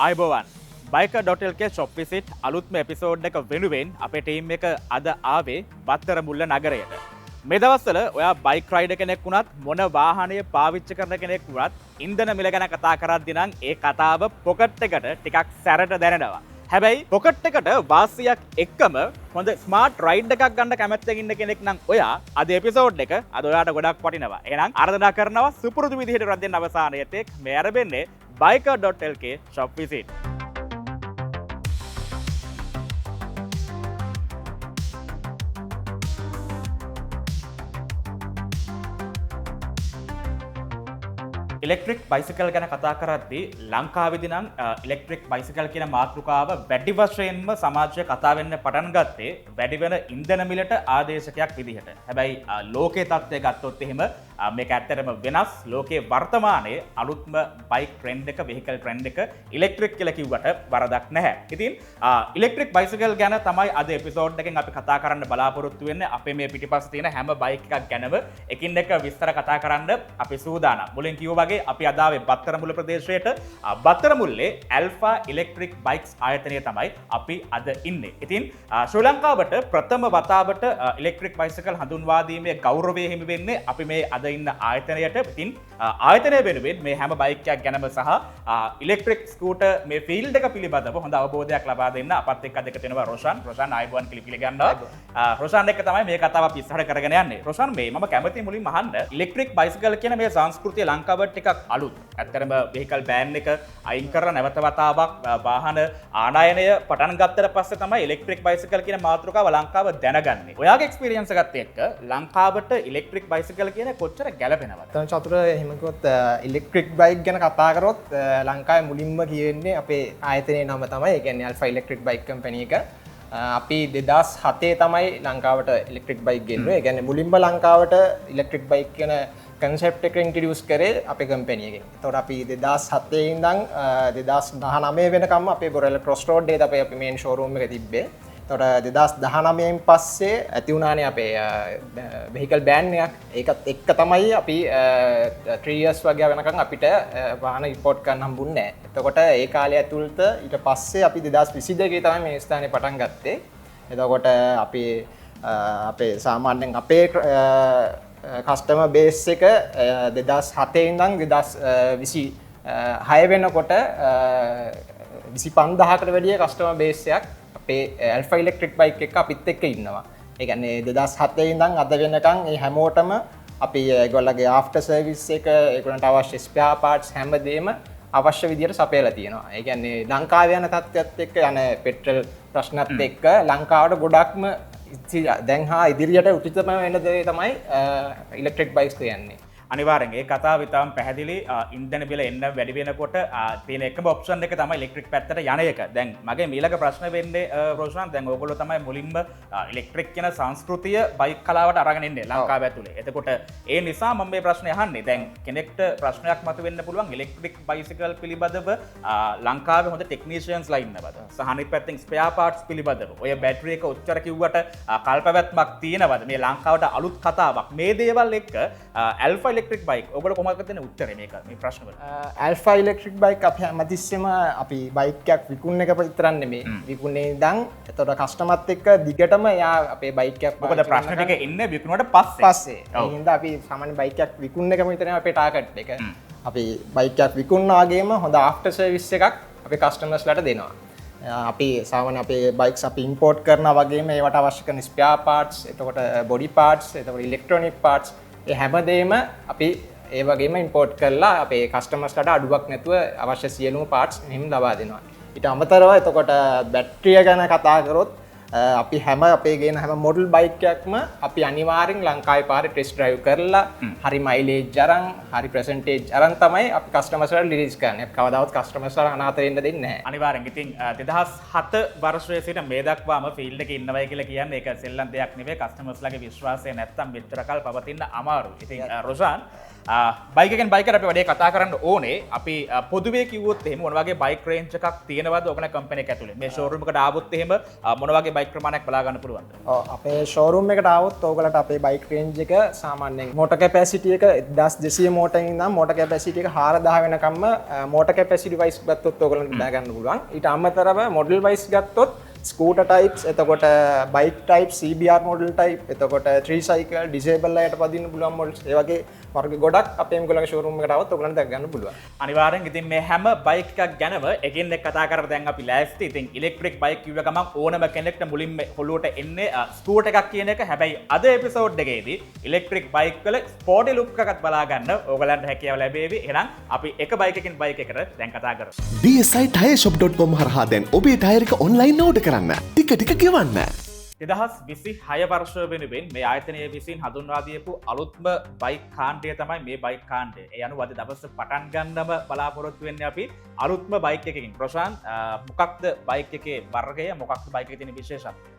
අයිබෝවන් බයික.lk shop visit අලුත්ම episode එක වෙනුවෙන් අපේ ටීම් එක අද ආවේ බත්තර මුල්ල නගරයට. මේ දවස්වල ඔයා බයික් රයිඩර් කෙනෙක් වුණත් මොන වාහනය පාවිච්චි කරන කෙනෙක් වුණත් ඉන්ධන මිල ගැන කතා කරද්දී නම් ඒ කතාව පොකට් එකට ටිකක් සැරට දැනෙනවා. හැබැයි පොකට් එකට වාසියක් එක්කම හොඳ ස්මාර්ට් රයිඩ් එකක් ගන්න කැමැත්තෙන් ඉන්න කෙනෙක් නම් ඔයා අද එපිසෝඩ් එක අද ඔයාට ගොඩක් වටිනවා. එහෙනම් ආරාධනා කරනවා සුපුරුදු විදිහට රැඳෙන්න අවසානයේ තෙක් මේ ආරම්භන්නේ biker.lk shop visit. Electric bicycle ගැන කතා කරද්දී ලංකාවේදී නම් ඉලෙක්ට්‍රික් බයිසිකල් කියන මාතෘකාව වැඩි වශයෙන්ම සමාජයේ කතා වෙන්න පටන් ගත්තේ වැඩි වෙන ඉන්ධන මිලට ආදේශකයක් විදිහට. හැබැයි ලෝකයේ තත්ත්වය ගත්තොත් එහෙම මේක ඇත්තටම වෙනස්. ලෝකයේ වර්තමානයේ අලුත්ම බයික් ට්‍රෙන්ඩ් එක, වෙහිකල් ට්‍රෙන්ඩ් එක ඉලෙක්ට්‍රික් කියලා කිව්වට වරදක් නැහැ. ඉතින් ඉලෙක්ට්‍රික් බයිසිකල් ගැන තමයි අද එපිසෝඩ් එකෙන් අපි කතා කරන්න බලාපොරොත්තු වෙන්නේ. අපේ මේ පිටිපස්සේ තියෙන හැම බයික් එකක් ගැනම එකින් එක විස්තර කතා කරන්න අපි සූදානම්. මුලින් කිව්වා වගේ අපි අදාවේ බත්තරමුල්ල ප්‍රදේශයට බත්තරමුල්ලේ ඇල්ෆා ඉලෙක්ට්‍රික් බයික්ස් ආයතනය තමයි අපි අද ඉන්නේ. ඉතින් ශ්‍රී ලංකාවට ප්‍රථම වතාවට ඉලෙක්ට්‍රික් බයිසිකල් හඳුන්වා දීමේ ගෞරවය හිමි වෙන්නේ අපි මේ අද ඉන්න ආයතනයට. ඉතින් ආයතනය වෙනුවෙන් මේ හැම බයික් එකක් ගැනම සහ ඉලෙක්ට්‍රික් ස්කූටර් මේ ෆීල්ඩ් එක පිළිබඳව හොඳ අවබෝධයක් ලබා දෙන්න අපත් එක්ක අද එකතු වෙනවා රොෂාන් ආයිබෝන් පිළිගන්නවා. රොෂාන් එක්ක තමයි මේ කතාව අපි ඉස්සරහට කරගෙන යන්නේ. රොෂාන් මේ මම කැමති මුලින්ම අහන්න ඉලෙක්ට්‍රික් බයිසිකල් කියන මේ සංස්කෘතිය ලංකාවට ටිකක් අලුත්. ඇත්තටම වෙහිකල් බෑන් එක අයින් කරලා නැවත වතාවක් වාහන ආනයනය පටන් ගත්තට පස්සේ තමයි ඉලෙක්ට්‍රික් බයිසිකල් කියන මාතෘකාව ලංකාව දැනගන්නේ. ඔයාගේ එක්ස්පීරියන්ස් එකත් එක්ක ලංකාවට ඉලෙක්ට්‍රික් බයිසිකල් කියන කොච්චර ගැළපෙනවද? තම චතුර එහෙම කිව්වොත් ඉලෙක්ට්‍රික් බයික් ගැන කතා කරොත් ලංකාවේ මුලින්ම කියන්නේ අපේ ආයතනයේ නම තමයි. ඒ කියන්නේ අල්ෆා ඉලෙක්ට්‍රික් බයික් කම්පැනි එක. අපි 2007 තමයි ලංකාවට ඉලෙක්ට්‍රික් බයික් ගෙන්නුවේ. ඒ කියන්නේ මුලින්ම ලංකාවට ඉලෙක්ට්‍රික් බයික් කියන කන්සෙප්ට් එක ඉන්ට්‍රොඩියුස් කරේ අපේ කම්පැනි එකෙන්. එතකොට අපි 2007 ඉඳන් 2019 වෙනකම් අපේ බොරැල්ල ක්‍රොස් රෝඩ් එකේ අපි මේන් ෂෝරූම් එක තිබ්බේ. එතකොට 2019න් පස්සේ ඇති වුණානේ අපේ වෙහිකල් බෑන් එකක්. ඒකත් එක්ක තමයි අපි 3 years වගේ වෙනකන් අපිට වාහන ඉම්පෝට් කරන්න හම්බුන්නේ නැහැ. එතකොට ඒ කාලය ඇතුළත ඊට පස්සේ අපි 2022 තමයි මේ ස්ථානේ පටන් ගත්තේ. එතකොට අපි අපේ සාමාන්‍යයෙන් අපේ කස්ටමර් බේස් එක 2007 ඉඳන් 2026 වෙනකොට 25000කට වැඩිය කස්ටමර් බේස් එකක් අපේ ඇල්ෆා ඉලෙක්ට්‍රික් බයික් එක අපිත් එක්ක ඉන්නවා. ඒ කියන්නේ 2007 ඉඳන් අද වෙනකන් මේ හැමෝටම අපි ඒගොල්ලගේ ආෆ්ටර් සර්විස් එක, ඒගොල්ලන්ට අවශ්‍ය ස්පෙයා පාර්ට්ස් හැමදේම අවශ්‍ය විදියට සපයලා තියෙනවා. ඒ කියන්නේ ලංකාවේ යන තත්ත්වයට එක්ක යන පෙට්‍රල් ප්‍රශ්නත් එක්ක ලංකාවට ගොඩක්ම දැන් හා ඉදිරියට උචිතම වෙන දේ තමයි ඉලෙක්ට්‍රික් බයික්ස් කියන්නේ. අනිවාර්යෙන් ඒ කතාව ඉතාම පැහැදිලි. ඉන්ධන බිල එන්න වැඩි වෙනකොට තියෙන එකම ඔප්ෂන් එක තමයි ඉලෙක්ට්‍රික් පැත්තට යන එක. දැන් මගේ ඊළඟ ප්‍රශ්න වෙන්නේ රෝෂාන්, දැන් ඕගොල්ලෝ තමයි මුලින්ම ඉලෙක්ට්‍රික් කියන සංස්කෘතිය බයික් කලාවට අරගෙන ඉන්නේ ලංකාව ඇතුලේ. එතකොට ඒ නිසා මම මේ ප්‍රශ්නේ අහන්නේ. දැන් කෙනෙක්ට ප්‍රශ්නයක් මතුවෙන්න පුළුවන් ඉලෙක්ට්‍රික් බයිසිකල් පිළිබඳව ලංකාවේ හොඳ ටෙක්නීෂියන්ස්ලා ඉන්නවද? සහ අනිත් පැත්තෙන් ස්පෙයා පාර්ට්ස් පිළිබඳව ඔය බැටරි එක ඔච්චර කිව්වට කල්පවැත්මක් තියෙනවද? මේ ලංකාවට අලුත් කතාවක්. මේ දේවල් එක්ක ඇල්ෆා ඉලෙක්ට්‍රික් බයික් ඔයගොල්ලෝ කොහොමද දෙන්නේ උත්තරේ මේ ප්‍රශ්න වලට? ඇල්ෆා ඉලෙක්ට්‍රික් බයික් අපි හැමතිස්සෙම අපි බයික් එකක් විකුණන එක විතරක් නෙමෙයි. විකුණේ ඉඳන් එතකොට කස්ටමර්ත් එක්ක දිගටම එයා අපේ බයික් එකක් මොකද ප්‍රශ්න ටික එන්නේ විකුණුවට පස්සේ. ඒ හින්දා අපි සාමාන්‍ය බයික් එකක් විකුණන එකම විතරයි අපේ ටාගට් එක. අපි බයික් එකක් විකුණනා වගේම හොඳ ආෆ්ටර් සර්විස් එකක් අපේ කස්ටමර්ස්ලාට දෙනවා. අපි සාමාන්‍ය අපේ බයික්ස් අපි ඉම්පෝට් කරනවා වගේම ඒවට අවශ්‍ය කරන ස්පෙයා පාර්ට්ස්, එතකොට බොඩි පාර්ට්ස්, එතකොට ඉලෙක්ට්‍රොනික පාර්ට්ස් ඒ හැමදේම අපි ඒ වගේම ඉම්පෝට් කරලා අපේ කස්ටමර්ස්ලාට අඩුවක් නැතුව අවශ්‍ය සියලුම පාර්ට්ස් මෙහෙම ලබා දෙනවා. ඊට අමතරව එතකොට බැටරිය ගැන කතා කරොත් අපි අපේ ගේන හැම මොඩල් බයික් එකක්ම අපි අනිවාර්යෙන් ලංකාවේ පාරේ ටෙස්ට් ඩ්‍රයිව් කරලා හරි මයිලේජ් අරන් හරි ප්‍රසන්ටේජ් අරන් තමයි අපි කස්ටමර්ස්ලාට රිලීස් කරන්නේ. අපි කවදාවත් කස්ටමර්ස්ලාට අනාථ වෙන්න දෙන්නේ නැහැ. අනිවාර්යෙන්. ඉතින් 2007 වර්ෂයේ සිට මේ දක්වාම ෆීල්ඩ් එකේ ඉන්නවයි කියලා කියන්නේ ඒක සෙල්ලම් දෙයක් නෙවෙයි. කස්ටමර්ස්ලාගේ විශ්වාසය නැත්තම් මෙච්චර කල් පවතින්න අමාරුයි. ඉතින් රොෂාන් බයිකෙන් බයිකට අපි වැඩේ කතා කරන්න ඕනේ අපි පොදුවේ කිව්වොත් එහෙම මොන වගේ බයික් රේන්ජ් එකක් තියෙනවද ඔයගොල්ලෝ කම්පැනි එක ඇතුලේ මේ ෂෝරූම් එකට ආවොත් එහෙම මොන වගේ බයික් ප්‍රමාණයක් බලා ගන්න පුළුවන්ද? අපේ ෂෝරූම් එකට ආවොත් ඕගලට අපේ බයික් රේන්ජ් එක සාමාන්‍යයෙන් මෝටර් කැපැසිටි එක 1200 මෝටරකින් ඉඳන් මෝටර් කැපැසිටි එක 4000 වෙනකම්ම මෝටර් කැපැසිටි වයිස් ගත්තොත් ඕගලන්ට බලා ගන්න පුළුවන්. ඊට අමතරව මොඩල් වයිස් ගත්තොත් ස්කූට ටයිප්ස් එතකොට bike type CBR model type එතකොට ත්‍රීසයිකල් ඩිසේබල් අයට පදින්න පුළුවන් මොඩල්ස් ඒ වගේ වර්ග ගොඩක් අපේ මේගොල්ලන්ගේ ෂෝරූම් එකට આવොත් ඔයගලන්ට දැක් ගන්න පුළුවන්. අනිවාර්යෙන් ඉතින් මේ හැම බයික් එකක් ගැනම එකින් එක කතා කරලා දැන් අපි ලෑස්ති. ඉතින් ඉලෙක්ට්‍රික් බයික් කිව්ව ගමන් ඕනම කෙනෙක්ට මුලින්ම ඔළුවට එන්නේ ස්කූටර් එකක් කියන එක. හැබැයි අද එපිසෝඩ් එකේදී ඉලෙක්ට්‍රික් බයික් වල ස්පෝර්ටි ලුක් එකක් බලා ගන්න ඔයගලන්ට හැකියාව ලැබෙවි. එහෙනම් අපි එක බයික් එකකින් බයික් එකට දැන් කතා කරමු. DSI-Tyreshop.com හරහා දැන් ඔබේ ටයර් එක ඔන්ලයින් ඕඩර් කරන්න. ටික ගෙවන්න. 2026 වර්ෂය වෙනුවෙන් මේ ආයතනය විසින් හඳුන්වා දීපු අලුත්ම බයික් කාණ්ඩය තමයි මේ බයික් කාණ්ඩය. ඒ අනුව අද දවස පටන් ගන්නම බලාපොරොත්තු වෙන්නේ අපි අලුත්ම බයික් එකකින්. ප්‍රශාන්ත් මොකක්ද බයික් එකේ වර්ගය මොකක්ද බයික් එකේ තියෙන විශේෂත්වය?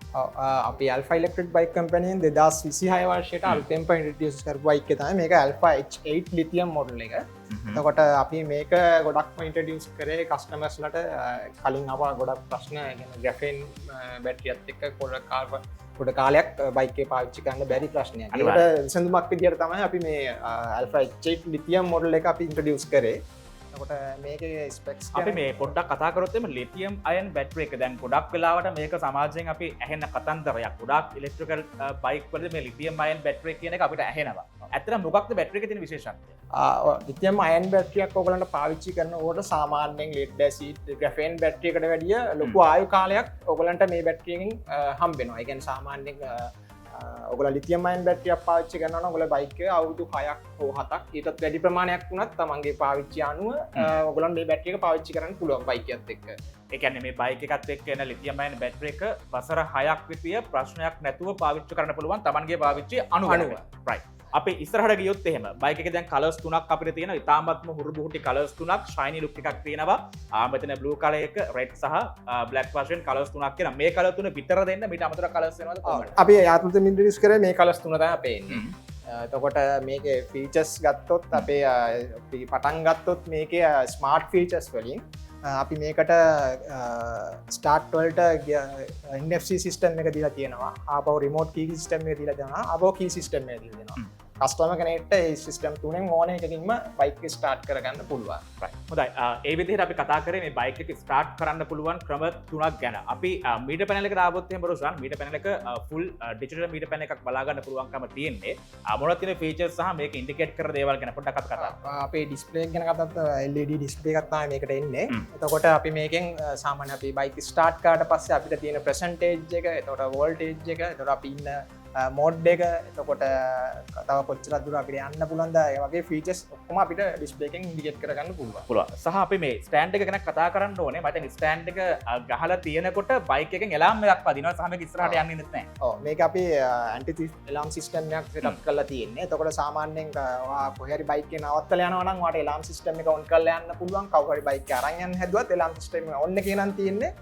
අපි Alpha Electric Bike Company 2026 වර්ෂයට අලුතෙන්ම ඉන්ට්‍රොඩියුස් කරපු බයික් එක තමයි මේක Alpha H8 lithium මොඩල් එක. එතකොට අපි මේක ගොඩක්ම ඉන්ට්‍රොඩියුස් කරේ කස්ටමර්ස්ලට කලින් අපා ගොඩක් ප්‍රශ්න ග්‍රැෆෙන් බැටරියත් එක්ක ගොඩ කාලයක් බයිකේ පාවිච්චි කරන්න බැරි ප්‍රශ්නයක්. ඒකට විසඳුමක් විදියට තමයි අපි මේ Alpha H8 lithium මොඩල් එක අපි ඉන්ට්‍රොඩියුස් කරේ. එතකොට මේකේ ස්පෙක්ස් අපි මේ පොඩ්ඩක් කතා කරොත් එimhe ලිතියම් අයන් බැටරි එක දැන් ගොඩක් වෙලාවට මේක සමාජයෙන් අපි ඇහෙන කතන්දරයක්. ගොඩක් ඉලෙක්ට්‍රිකල් බයික් වලදී මේ ලිතියම් අයන් බැටරි කියන එක අපිට ඇහෙනවා. ඇත්තටම මොකක්ද බැටරි එකේ තියෙන විශේෂත්වය? ලිතියම් අයන් බැටරියක් ඔයගලන්ට පාවිච්චි කරනකොට සාමාන්‍යයෙන් ලෙඩ් ඇසිඩ් ග්‍රැෆේන් බැටරි එකට වැඩිය ලොකු ආයු කාලයක් ඔයගලන්ට මේ බැටරි එකෙන් හම්බ වෙනවා. ඒ කියන්නේ සාමාන්‍යයෙන් ඔගල ලිතියම් අයන් බැටරියක් පාවිච්චි කරනවා නම් ඔයගොල්ලෝ බයික් එක අවුරුදු 6ක් හෝ 7ක් ඊටත් වැඩි ප්‍රමාණයක් වුණත් තමන්ගේ පාවිච්චි අනුව ඔයගොල්ලන් මේ බැටරි එක පාවිච්චි කරන්න පුළුවන් බයික් එකත් එක්ක. ඒ කියන්නේ මේ බයික් එකත් එක්ක එන ලිතියම් අයන් බැටරි එක වසර 6ක් විතර ප්‍රශ්නයක් නැතුව පාවිච්චි කරන්න පුළුවන් තමන්ගේ පාවිච්චි අනුව. right. අපි ඉස්සරහට ගියොත් එහෙම බයික් එකේ දැන් කලර්ස් තුනක් අපිට තියෙනවා. ඉතාමත්ම හුරුබුහුටි කලර්ස් තුනක්, ෂයිනි ලුක් එකක් තියෙනවා. මෙතන බ්ලූ කලර් එක, රෙඩ් සහ බ්ලැක් වර්ෂන් කලර්ස් තුනක් තියෙනවා. මේ කලර් තුන විතර දෙන්න මීට අමතරව කලර්ස් වෙනවද කොහොමද? අපි යාත්‍රිත ඉන්ට්‍රොඩියුස් කරේ මේ කලර්ස් තුන තමයි අපේ එන්නේ. එතකොට මේකේ ෆීචර්ස් ගත්තොත් අපේ අපි පටන් ගත්තොත් මේකේ ස්මාර්ට් ෆීචර්ස් වලින් අපි මේකට ස්ටාර්ට් වලට NFC සිස්ටම් එක දීලා තියෙනවා. ආපහු රිමෝට් කී සිස්ටම් එක දීලා දෙනවා. ආපහු කී සිස්ටම් එක දීලා දෙනවා. කස්ටමර් කෙනෙක්ට ඒ සිස්ටම් තුනෙන් ඕන එකකින්ම බයික් එක ස්ටාර්ට් කරගන්න පුළුවන්. හොඳයි. ඒ විදිහට අපි කතා කරේ මේ බයික් එක ස්ටාර්ට් කරන්න පුළුවන් ක්‍රම තුනක් ගැන. අපි මීටර් පැනල් එකට ආවොත් එහෙම රොෂාන් මීටර් පැනල් එක ෆුල් ඩිජිටල් මීටර් පැනල් එකක් බලා ගන්න පුළුවන්කම තියෙන්නේ. මොනවද තියෙන ෆීචර්ස් සහ මේක ඉන්ඩිකේට් කරන දේවල් ගැන පොඩ්ඩක් අපි කතා කරමු. අපේ ඩිස්ප්ලේ එක ගැන කතාත් LED ඩිස්ප්ලේ එකක් තමයි මේකට එන්නේ. එතකොට අපි මේකෙන් සාමාන්‍ය අපි බයික් ස්ටාර්ට් කරාට පස්සේ අපිට තියෙන පර්සන්ටේජ් එක, එතකොට වෝල්ටේජ් එක, එතකොට අපි ඉන්න මෝඩ් එක, එතකොට තව කොච්චර දුර අපිට යන්න පුළුවන්ද, ඒ වගේ ෆීචර්ස් ඔක්කොම අපිට ඩිස්ප්ලේ එකෙන් ඉන්ඩිකේට් කරගන්න පුළුවන්. සහ අපි මේ ස්ටෑන්ඩ් එක ගැන කතා කරන්න ඕනේ. මම දැන් ස්ටෑන්ඩ් එක ගහලා තියෙනකොට බයික් එකෙන් එලාම් එකක් පදිනවා සහ මේක ඉස්සරහට යන්නේ නැත් නෑ. ඔව් මේක අපි ඇන්ටි තීෆ් එලාම් සිස්ටම් එකක් සෙටප් කරලා තියෙන්නේ. එතකොට සාමාන්‍යයෙන් ඔයා කොහේ හරි බයික් එක නවත්තලා යනවා නම් ඔයාට එලාම් සිස්ටම් එක ඔන් කරලා යන්න පුළුවන්. කවුරු හරි බයික් එක අරන් යන්න හැදුවත් එලාම් සිස්ටම් එක ඔන් එකේ නම් තියෙන්නේ.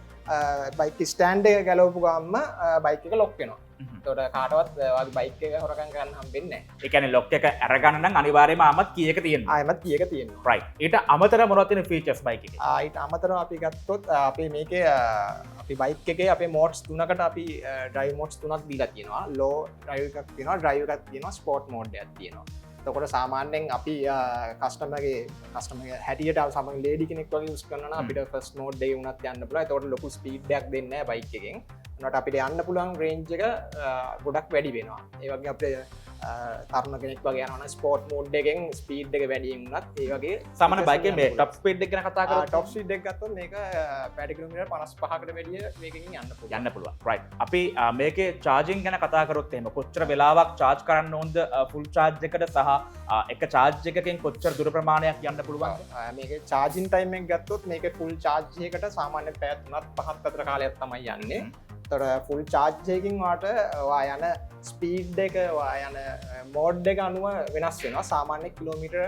බයික් ස්ටෑන්ඩ් එක ගලවපු ගමන්ම බයික් එක ලොක් වෙනවා. තොට කාටවත් වගේ බයික් එක හොරකම් කරන්න හම්බෙන්නේ නැහැ. ඒ කියන්නේ ලොක් එක අරගන්න නම් අනිවාර්යයෙන්ම ආමත් කී එක තියෙනවා. ආයමත් කී එක තියෙනවා. right. ඊට අමතරව මොනවද තියෙන ෆීචර්ස් බයික් එකේ? ඊට අමතරව අපි ගත්තොත් අපේ මේකේ අපි බයික් එකේ අපේ මෝඩ්ස් තුනකට අපි ඩ්‍රයිව් මෝඩ්ස් තුනක් දීලා තියෙනවා. ලෝ ඩ්‍රයිව් එකක් තියෙනවා, ඩ්‍රයිව් එකක් තියෙනවා, ස්පෝර්ට් මෝඩ් එකක් තියෙනවා. එතකොට සාමාන්‍යයෙන් අපි කස්ටමර්ගේ හැටියට සමහර ලේඩි කෙනෙක් වගේ යූස් කරනවා නම් අපිට ෆස්ට් මෝඩ් එකේ වුණත් යන්න පුළුවන්. එතකොට ලොකු ස්පීඩ් එකක් දෙන්නේ නැහැ බයික් එකෙන්. නට අපිට යන්න පුළුවන් රේන්ජ් එක ගොඩක් වැඩි වෙනවා. ඒ වගේ අපිට තරුණ කෙනෙක් වගේ යනවා නම් ස්පෝර්ට් මෝඩ් එකෙන් ස්පීඩ් එක වැඩි වුණත් ඒ වගේ සාමාන්‍ය බයික් එකේ මේ টপ ස්පීඩ් එක ගැන කතා කරලා টপ ස්පීඩ් එක ගත්තොත් මේක පැය කිලෝමීටර් 55කට වැඩිය මේකකින් යන්න පුළුවන්. right. අපි මේකේ charging ගැන කතා කරොත් එහෙම කොච්චර වෙලාවක් charge කරන්න ඕනද full charge එකට සහ එක charge එකකින් කොච්චර දුර ප්‍රමාණයක් යන්න පුළුවන්ද? මේකේ charging time එක ගත්තොත් මේකේ full charge එකකට සාමාන්‍ය පැය 3-5 අතර කාලයක් තමයි යන්නේ. තොර ෆුල් චාර්ජ් එකකින් වාට ඔයා යන ස්පීඩ් එක යන මෝඩ් එක අනුව වෙනස් වෙන සාමාන්‍ය කිලෝමිටර්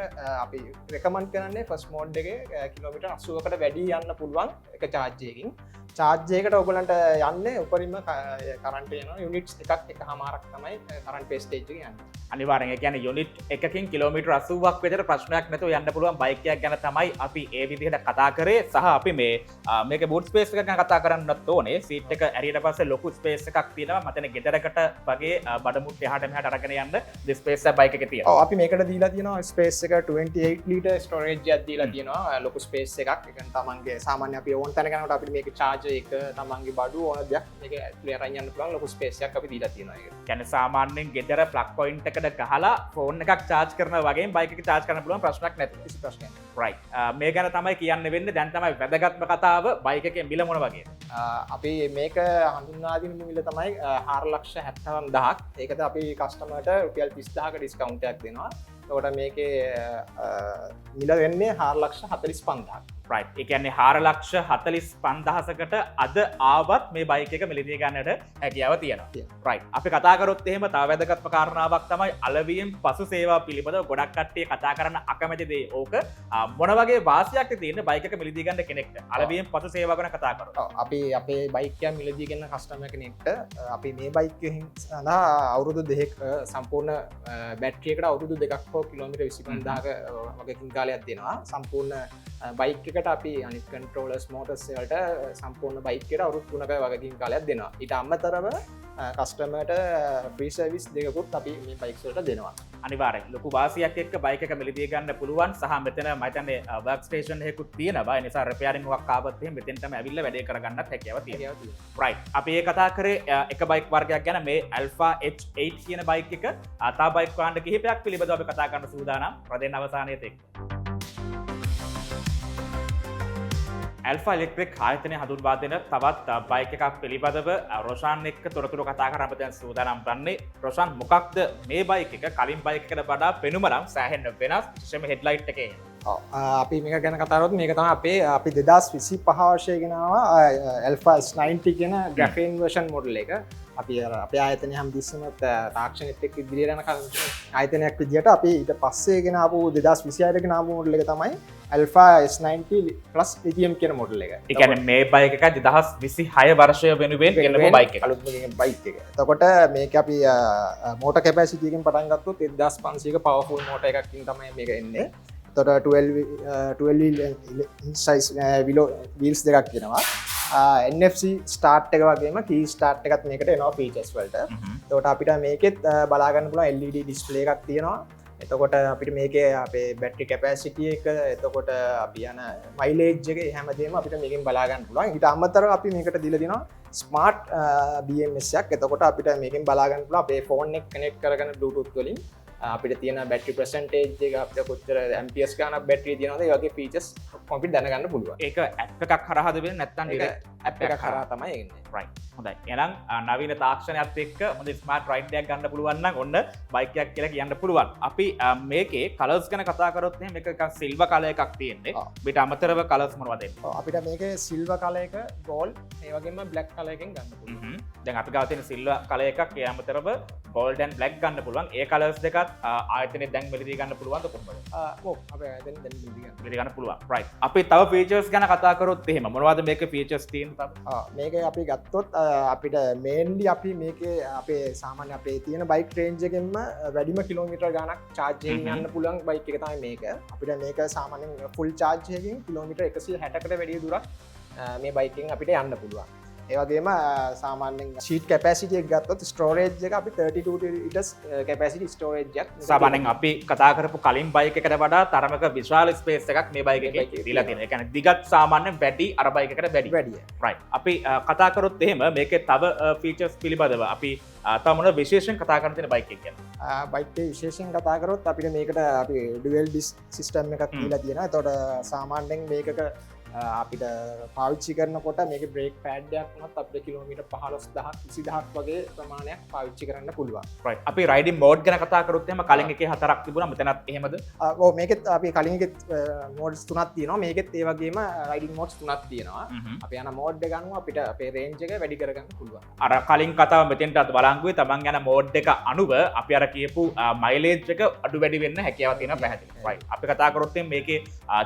අපි රෙකමන්ඩ් කරන්නේ ෆස් මෝඩ් එක කිලෝමිටර් 80කට වැඩි යන්න පුළුවන් එක චාර්ජයකින් චාර්ජයකට ඔබලන්ට යන්න උපරිම කරන්ට යන යුනිට්ස් එකක් එක හමාරක් තමයි කරන්ට පේස්ටේජ් යන්න අනිවාර්යෙන් ඒ කියන්නේ යුනිට් එකකින් කිලෝමීටර් 80ක් විතර ප්‍රශ්නයක් නැතුව යන්න පුළුවන් බයික් එකක් ගැන තමයි අපි ඒ විදිහට කතා කරේ සහ අපි මේක බූට් ස්පේස් එක ගැන කතා කරන්නත් ඕනේ සීට් එක ඇරියට පස්සේ ලොකු ස්පේස් එකක් තියෙනවා මතන ගෙදරකට වගේ බඩමුට්ට එහාට මෙහාට අරගෙන යන්න ස්පේස් එක බයික් එකේ තියෙනවා අපි මේකට දීලා තියෙනවා ස්පේස් එක 28 ලීටර් ස්ටෝරේජ් එකක් දීලා තියෙනවා ලොකු ස්පේස් එකක් ඒ කියන්නේ තමන්ගේ සාමාන්‍ය අපි ඕන තැන යනකොට අපිට මේක charge එක තමන්ගේ බඩු ඕන දෙයක් මේක ඇතුලේ අරන් යන්න පුළුවන් ලොකු ස්පේස් එකක් අපි දීලා තියෙනවා ඒක. කියන්නේ සාමාන්‍යයෙන් ගෙදර ප්ලග් පොයින්ට් එකට ගහලා ෆෝන් එකක් charge කරනවා වගේ බයික් එක charge කරන්න පුළුවන් ප්‍රශ්නයක් නැතුව. කිසි ප්‍රශ්නයක් නැහැ. right මේ ගැන තමයි කියන්න වෙන්නේ දැන් තමයි වැදගත්ම කතාව බයික් එකේ මිල මොන වගේ. අපි මේක හඳුන්වා දෙන මිල තමයි 4,70,000ක්. ඒකද අපි කස්ටමර්ට රුපියල් 30,000ක ඩිස්කවුන්ට් එකක් දෙනවා. එතකොට මේකේ මිල වෙන්නේ 4,45,000ක්. right ඒ කියන්නේ 4,45,000කට අද ආවත් මේ බයික් එක මිලදී ගන්නට හැකියාව තියෙනවා. right අපි කතා කරොත් එහෙම තව වැදගත්ම කාරණාවක් තමයි අලවියෙන් පසු සේවා පිළිබඳව ගොඩක් කට්ටිය කතා කරන්න අකමැති දේ. ඕක මොන වගේ වාසියක්ද තියෙන්නේ බයික් එක මිලදී ගන්න කෙනෙක්ට? අලවියෙන් පසු සේවා ගැන කතා කරොත්. අපි අපේ බයික් එක මිලදී ගන්න කස්ටමර් කෙනෙක්ට අපි මේ බයික් එකෙන් සඳහා අවුරුදු 2ක සම්පූර්ණ බැටරි එකට අවුරුදු 2ක් හෝ කිලෝමීටර් 25,000ක වගේ කාලයක් දෙනවා. සම්පූර්ණ බයික් එකට අපි අනිත් කන්ට්‍රෝලර්ස් මෝටර්ස් වලට සම්පූර්ණ බයික් එකට අවුරුදු 3ක වගකීම් කාලයක් දෙනවා. ඊට අමතරව කස්ටමර්ට ෆ්‍රී සර්විස් දෙකකුත් අපි මේ බයික්ස් වලට දෙනවා. අනිවාර්යෙන් ලොකු වාසියක් එක්ක බයික් එක මිලදී ගන්න පුළුවන් සහ මෙතන මම හිතන්නේ වර්ක් ස්ටේෂන් එකකුත් තියෙනවා. ඒ නිසා රිපෙයාරින් එකක් ආවත් එහෙම මෙතෙන්ටම ඇවිල්ලා වැඩේ කරගන්නත් හැකියාව තියෙනවා. right අපි ඒ කතා කරේ එක බයික් වර්ගයක් ගැන මේ Alpha H8 කියන බයික් එක තා බයික් කාණ්ඩ කිහිපයක් පිළිබඳව අපි කතා කරන්න සූදානම්. රදෙන් අවසානයේ තෙක් ඇල්ෆා ඉලෙක්ට්‍රික් ආයතනය හඳුන්වා දෙන තවත් බයික් එකක් පිළිබඳව රොෂාන් එක්ක තොරතුරු කතා කරන්න අපි දැන් සූදානම් වන්නේ. රොෂාන් මොකක්ද මේ බයික් එක කලින් බයික් එකට වඩා පෙනුම නම් සෑහෙන්න වෙනස් විශේෂයෙන්ම හෙඩ්ලයිට් එකේ. අපි මේක ගැන කතා කරොත් මේක තමයි අපි 2025 වර්ෂයේ ගෙනාවා Alpha S90 කියන ග්‍රැෆීන් version model එක. අපි අපේ ආයතනය හැමතිස්සෙම තාක්ෂණෙත් එක්ක ඉදිරියට යන ආයතනයක් විදිහට අපි ඊට පස්සේ ගෙනාවු 2026 ගෙනාවු model එක තමයි Alpha S90 Plus ATM කියන model එක. ඒ කියන්නේ මේ බයික් එක 2026 වර්ෂය වෙනුවෙන් ගෙනපු බයික් එක. අලුත්ම බයික් එක. එතකොට මේක අපි motor capacity එකෙන් පටන් ගත්තොත් 1500ක powerful motor එකකින් තමයි මේක එන්නේ. එතකොට 12 size wheels දෙකක් තියෙනවා. NFC ස්ටාර්ට් එක වගේම කී ස්ටාර්ට් එකත් මේකට එනවා ෆීචර්ස් වලට. එතකොට අපිට මේකෙත් බලා ගන්න පුළුවන් LED ඩිස්ප්ලේ එකක් තියෙනවා. එතකොට අපිට මේකේ අපේ බැටරි කැපැසිටි එක එතකොට අපි යන මයිලේජ් එක හැමදේම අපිට මේකෙන් බලා ගන්න පුළුවන්. ඊට අමතරව අපි මේකට දීලා තියෙනවා ස්මාර්ට් BMS එකක්. එතකොට අපිට මේකෙන් බලා ගන්න පුළුවන් අපේ ෆෝන් එක කනෙක්ට් කරගෙන Bluetooth වලින් අපිට තියෙන බැටරි පර්සන්ටේජ් එක අපිට කොච්චර ඇම්පියර්ස් ගානක් බැටරිය තියෙනවද ඒ වගේ ෆීචර්ස් කොම්පියුටර් දැනගන්න පුළුවන්. ඒක ඇප් එකක් හරහාද වෙන්නේ නැත්නම් ඇප් එකක් හරහා තමයි එන්නේ. right හොඳයි. එහෙනම් නවීන තාක්ෂණයත් එක්ක හොඳ ස්මාර්ට් රයිඩ් එකක් ගන්න පුළුවන් නම් ඔන්න බයික් එකක් කියලා කියන්න පුළුවන්. අපි මේකේ කලර්ස් ගැන කතා කරොත් එහෙනම් මේක සිල්වර් කලර් එකක් තියෙන්නේ. අපිට අමතරව කලර්ස් මොනවද එන්නේ? අපිට මේකේ සිල්වර් කලර් එක, ගෝල්ඩ්, ඒ වගේම බ්ලැක් කලර් එකෙන් ගන්න පුළුවන්. දැන් අපි ගාව තියෙන සිල්වර් කලර් එකක් ඒ අමතරව ගෝල්ඩ් ඇන්ඩ් බ්ලැක් ගන්න පුළුවන්. ඒ කලර්ස් දෙකත් ආයතනයේ දැන් මිලදී ගන්න පුළුවන්ද කොහොමද? ඔව් අපේ ආයතනයේ දැන් මිලදී ගන්න පුළුවන්. right අපි තව ෆීචර්ස් ගැන කතා කරොත් එහෙම මොනවද මේකේ ෆීචර්ස් තියෙන්නේ තව? මේක අපි ගත්තොත් අපිට මේන්ලි අපි මේකේ අපේ සාමාන්‍ය අපේ තියෙන බයික් රේන්ජ් එකෙන්ම වැඩිම කිලෝමීටර් ගාණක් චාර්ජ් එකකින් යන්න පුළුවන් බයික් එක තමයි මේක. අපිට මේක සාමාන්‍යයෙන් ෆුල් චාර්ජ් එකකින් කිලෝමීටර් 160කට වැඩිය දුරක් මේ බයික් එකෙන් අපිට යන්න පුළුවන්. ඒ වගේම සාමාන්‍යයෙන් ෂීට් කැපැසිටි එක ගත්තොත් ස්ටෝරේජ් එක අපි 32 ලිටර්ස් කැපැසිටි ස්ටෝරේජ් එකක්. සාමාන්‍යයෙන් අපි කතා කරපු කලින් බයික් එකට වඩා තරමක විශාල ස්පේස් එකක් මේ බයික් එකේ දීලා තියෙනවා. ඒ කියන්නේ දිගත් සාමාන්‍යයෙන් වැඩි අර බයික් එකට වැඩි. right අපි කතා කරොත් එහෙම මේකේ තව ෆීචර්ස් පිළිබඳව අපි තව මොන විශේෂයෙන් කතා කරන්න තියෙන බයික් එක ගැන. බයික් එකේ විශේෂයෙන් කතා කරොත් අපිට මේකට අපි ඩුවල් ඩිස්ක් සිස්ටම් එකක් දීලා තියෙනවා. එතකොට සාමාන්‍යයෙන් මේකක අපිට පාවිච්චි කරනකොට මේක බ්‍රේක් පෑඩ්ඩයක් වුණත් අපිට කිලෝමීටර් 15000ක් 20000ක් වගේ ප්‍රමාණයක් පාවිච්චි කරන්න පුළුවන්. right අපි රයිඩින් මෝඩ් ගැන කතා කරොත් එහෙම කලින් එකේ 4ක් තිබුණා මෙතනත් එහෙමද? ඔව් මේකෙත් අපි කලින් එකෙත් මෝඩ්ස් 3ක් තියෙනවා. මේකෙත් ඒ වගේම රයිඩින් මෝඩ්ස් 3ක් තියෙනවා. අපි යන මෝඩ් එක ගන්නවා අපිට අපේ රේන්ජ් එක වැඩි කරගන්න පුළුවන්. අර කලින් කතාව මෙතෙන්ටත් බලංගුවේ තමන් යන මෝඩ් එක අනුව අපි අර කියපු මයිලේජ් එක අඩු වැඩි වෙන්න හැකියාවක් තියෙනවා පැහැදිලි. right අපි කතා කරොත් එහෙනම් මේකේ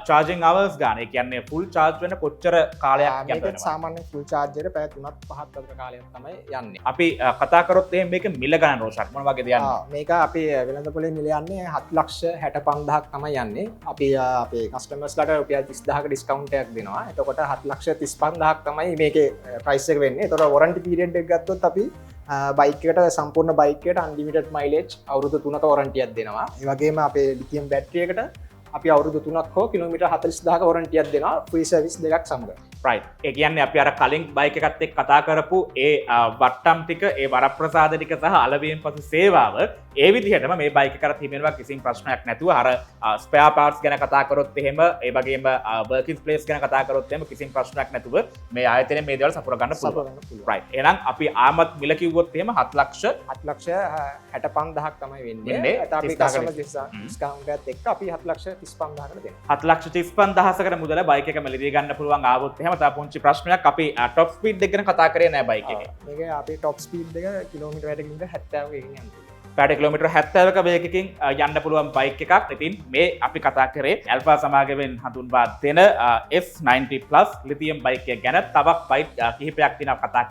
charging hours ගන්න. ඒ කියන්නේ full charge වෙන කොච්චර කාලයක් මේකත් සාමාන්‍යයෙන් full charge එකට පැය 3ක් 5ක් අතර කාලයක් තමයි යන්නේ. අපි කතා කරොත් එහෙනම් මේක මිල ගණන් රෝෂන් මොන වගේද යන්නේ? මේක අපි වෙළඳපොලේ මිල යන්නේ 7,65,000ක් තමයි යන්නේ. අපි අපේ කස්ටමර්ස්ලාට රුපියල් 30000ක ඩිස්කවුන්ට් එකක් දෙනවා. එතකොට 7,35,000ක් තමයි මේකේ ප්‍රයිස් එක වෙන්නේ. එතකොට වොරන්ටි පීරියඩ් එක ගත්තොත් අපි බයික් එකට සම්පූර්ණ බයික් එකට අන්ලිමිටඩ් මයිලේජ් අවුරුදු 3ක වොරන්ටියක් දෙනවා. ඒ වගේම අපේ ලිතියම් බැටරි එකට අපි අවුරුදු 3ක් හෝ කිලෝමීටර් 40000ක වොරන්ටියක් දෙනවා ෆ්‍රී සර්විස් දෙකක් සමග. right ඒ කියන්නේ අපි අර කලින් බයික් එකත් එක්ක කතා කරපු ඒ වට්ටම් ටික ඒ වරප්‍රසාද ටික සහ අලවීම් පසු සේවාව ඒ විදිහටම මේ බයික් එක කරත් හිමිනවා කිසිම ප්‍රශ්නයක් නැතුව අර ස්පෙයා පාර්ට්ස් ගැන කතා කරොත් එහෙම ඒ වගේම වර්කින් ප්ලේස් ගැන කතා කරොත් එහෙම කිසිම ප්‍රශ්නයක් නැතුව මේ ආයතනයේ මේ දේවල් සපුර ගන්න පුළුවන්. right එහෙනම් අපි ආමත් මිල කිව්වොත් එහෙම 7,65,000ක් තමයි වෙන්නේ. අපි කස්ටමර් ඩිස්කවුන්ට් එකත් එක්ක අපි 7,35,000කට දෙනවා. 7,35,000කට මුදල බයික් එක මිලදී ගන්න පුළුවන් ආවොත් එහෙම තව පුංචි ප්‍රශ්නයක් අපි টොප් ස්පීඩ් එක ගැන කතා කරේ නෑ බයික් එකේ. මේක අපේ টොප් ස්පීඩ් එක කිලෝමීටර් 70 කින් යනවා. පැට කිලෝමීටර් 70ක වේගකින් යන්න පුළුවන් බයික් එකක්. ඉතින් මේ අපි කතා කරේ ඇල්ෆා සමාගමෙන් හඳුන්වා දෙන S90 Plus ලිතියම් බයික් එක ගැන. තවත් බයික් කිහිපයක් තියෙනවා කතා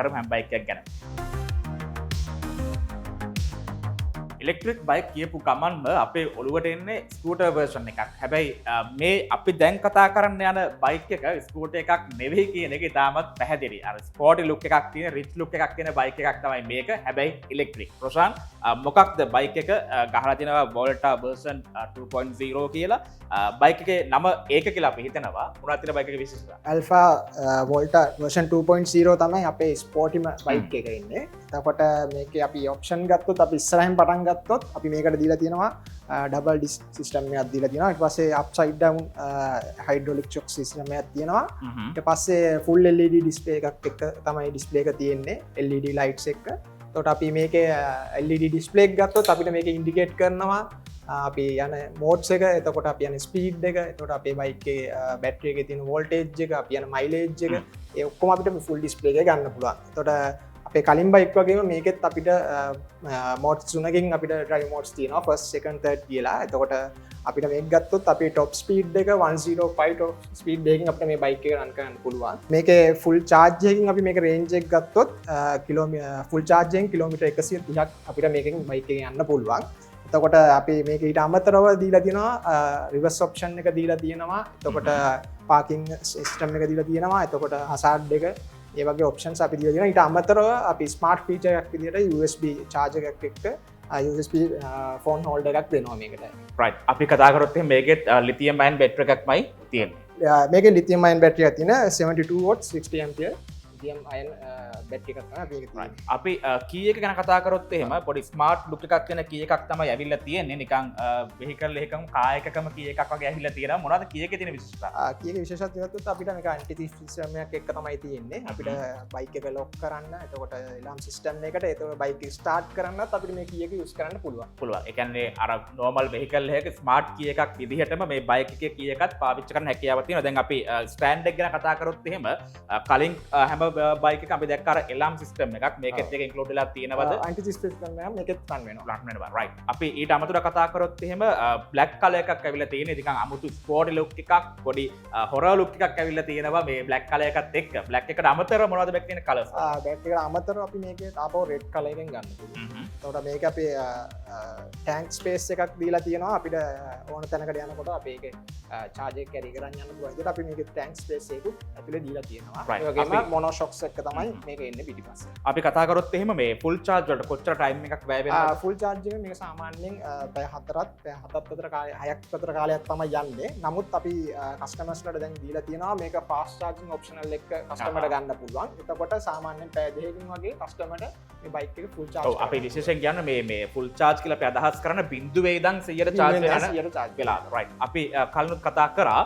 කරමු හැම බයික් එකක් ගැන. ඉලෙක්ට්‍රික් බයික් කියපු ගමන්ම අපේ ඔළුවට එන්නේ ස්කූටර් වර්ෂන් එකක්. හැබැයි මේ අපි දැන් කතා කරන්න යන බයික් එක ස්කූටර් එකක් නෙවෙයි කියන එක ඉතාමත් පැහැදිලි. අර ස්පෝර්ටි ලුක් එකක් තියෙන රිච් ලුක් එකක් තියෙන බයික් එකක් තමයි මේක. හැබැයි ඉලෙක්ට්‍රික්. රොෂාන් මොකක්ද බයික් එක ගහලා තිනවා Volta version 2.0 කියලා. බයික් එකේ නම ඒක කියලා අපි හිතනවා. මොනවද තියෙන බයික් එකේ විශේෂතා? Alpha Volta version 2.0 තමයි අපේ ස්පෝර්ටිම බයික් එක ඉන්නේ. එතකොට මේකේ අපි ඔප්ෂන් ගත්තොත් අපි ඉස්සරහින් පටන් ගත්තොත් අපි මේකට දීලා තියෙනවා ඩබල් ඩිස්ක් සිස්ටම් එකක් දීලා තියෙනවා. ඊට පස්සේ upside down hydraulic chalk system එකක් තියෙනවා. ඊට පස්සේ ෆුල් LED ඩිස්ප්ලේ එකක් එක්ක තමයි ඩිස්ප්ලේ එක තියෙන්නේ. LED ලයිට්ස් එක්ක. එතකොට අපි මේකේ LED ඩිස්ප්ලේ එක ගත්තොත් අපිට මේක ඉන්ඩිකේට් කරනවා අපි යන මෝඩ්ස් එක. එතකොට අපි යන ස්පීඩ් එක, එතකොට අපේ බයික් එකේ බැටරි එකේ තියෙන වෝල්ටේජ් එක, අපි යන මයිලේජ් එක, ඒ ඔක්කොම අපිට ෆුල් ඩිස්ප්ලේ එකේ ගන්න පුළුවන්. එතකොට අපේ කලින් බයික් වගේම මේකෙත් අපිට මෝඩ්ස් තුනකින් අපිට ඩ්‍රයිව් මෝඩ්ස් තියෙනවා. ෆස්ට් සෙකන්ඩ් තර්ඩ් කියලා. එතකොට අපිට මේක ගත්තොත් අපේ টොප් ස්පීඩ් එක 105 টොප් ස්පීඩ් එකකින් අපිට මේ බයික් එක රන් කරන්න පුළුවන්. මේකේ ෆුල් චාර්ජ් එකකින් අපි මේක රේන්ජ් එක ගත්තොත් ෆුල් චාර්ජ් එකෙන් කිලෝමීටර් 130ක් අපිට මේකෙන් බයික් එකෙන් යන්න පුළුවන්. එතකොට අපි මේක ඊට අමතරව දීලා තියෙනවා රිවර්ස් ඔප්ෂන් එක දීලා තියෙනවා. එතකොට පාකින් සිස්ටම් එක දීලා තියෙනවා. එතකොට හසාඩ් එක ඒ වගේ ඔප්ෂන්ස් අපි දීලා තියෙනවා. ඊට අමතරව අපි ස්මාර්ට් ෆීචර් එකක් විදිහට USB charger එකක් එක්ක USB ෆෝන් හෝල්ඩර් එකක් දෙනවා මේකට. right අපි කතා කරොත් එහෙනම් මේකෙත් ලිතියම් අයන් බැටරි එකක්මයි තියෙන්නේ. මේකේ ලිතියම් අයන් බැටරි එකක් තියෙන 72 watts 60 ampere ලිතියම් අයන් බැටරි එකක් තමයි මේකේ තියෙන්නේ. අපි කී එක ගැන කතා කරොත් එහෙම පොඩි ස්මාර්ට් ලුක් එකක් තියෙන කී එකක් තමයි ඇවිල්ලා තියෙන්නේ. නිකන් වෙහිකල් එකකම කායකකම කී එකක් වගේ ඇවිල්ලා තියෙනවා. මොනවද කී එකේ තියෙන විශේෂතා? කී එකේ විශේෂත්වය ගත්තොත් අපිට මේක ඇන්ටි තීෆ් සිස්ටම් එකක් එක්ක තමයි තියෙන්නේ. අපිට බයික් එක ලොක් කරන්න, එතකොට එලාම් සිස්ටම් එකට එතකොට බයික් එක ස්ටාර්ට් කරන්නත් අපිට මේ කී එක යූස් කරන්න පුළුවන්. ඒ කියන්නේ අර නෝමල් වෙහිකල් එකක ස්මාර්ට් කී එකක් විදිහටම මේ බයික් එකේ කී එකත් පාවිච්චි කරන්න හැකියාවක් තියෙනවා. දැන් අපි ස්ටෑන්ඩ් එක ගැන කතා කරොත් එහෙම කලින් හැම බයික් එක අපි දැක්ක අර එලාම් සිස්ටම් එකක් මේකෙත් එක ඉන්ක්ලූඩ් වෙලා තියෙනවද? ඇන්ටි තීෆ් සිස්ටම් එක මේකෙත් රන් වෙනවා. right අපි ඊට අමතරව කතා කරොත් එහෙම බ්ලැක් කලර් එකක් ඇවිල්ලා තියෙන්නේ. නිකන් අමුතු ස්පෝර්ටි ලුක් එකක්, පොඩි හොරර් ලුක් එකක් ඇවිල්ලා තියෙනවා මේ බ්ලැක් කලර් එකත් එක්ක. බ්ලැක් එකට අමතරව මොනවද මේක තියෙන කලර්ස්? බ්ලැක් එකට අමතරව අපි මේකේ තාපෝ රෙඩ් කලර් එකෙන් ගන්න පුළුවන්. එතකොට මේක අපේ ටැන්ක් ස්පේස් එකක් දීලා තියෙනවා. අපිට ඕන තැනකට යනකොට අපි ඒකේ චාර්ජ් එක කැරි කරන් යන්න පුළුවන්. ඒකට අපි මේකේ ටැන්ක් ස්පේස් එකකුත් ඇතුලේ දීලා තියෙනවා. ඒ වගේම මොනෝ ෂොක්ස් එක තමයි මේක එන්නේ පිටිපස්සේ. අපි කතා කරොත් එහෙම මේ ෆුල් චාර්ජ් වලට කොච්චර ටයිම් එකක් වැය වෙනවද? ෆුල් චාර්ජ් එක මේක සාමාන්‍යයෙන් පැය 4ක් පැය 7ක් විතර කාලයක් 6ක් විතර කාලයක් තමයි යන්නේ. නමුත් අපි කස්ටමර්ස්ලාට දැන් දීලා තියෙනවා මේක ෆාස්ට් චාර්ජින් ඔප්ෂනල් එක කස්ටමර්ට ගන්න පුළුවන්. එතකොට සාමාන්‍යයෙන් පැය 2කින් වගේ කස්ටමර්ට මේ බයික් එක ෆුල් චාර්ජ් අපි විශේෂයෙන් අමුතුවෙන් කියන්න මේ ෆුල් චාර්ජ් කියලා අපි අදහස් කරන බිඳුවේ ඉඳන් 100ට චාර්ජ් වෙන වෙලා රයිට් අපි කලිනුත් කතා කරා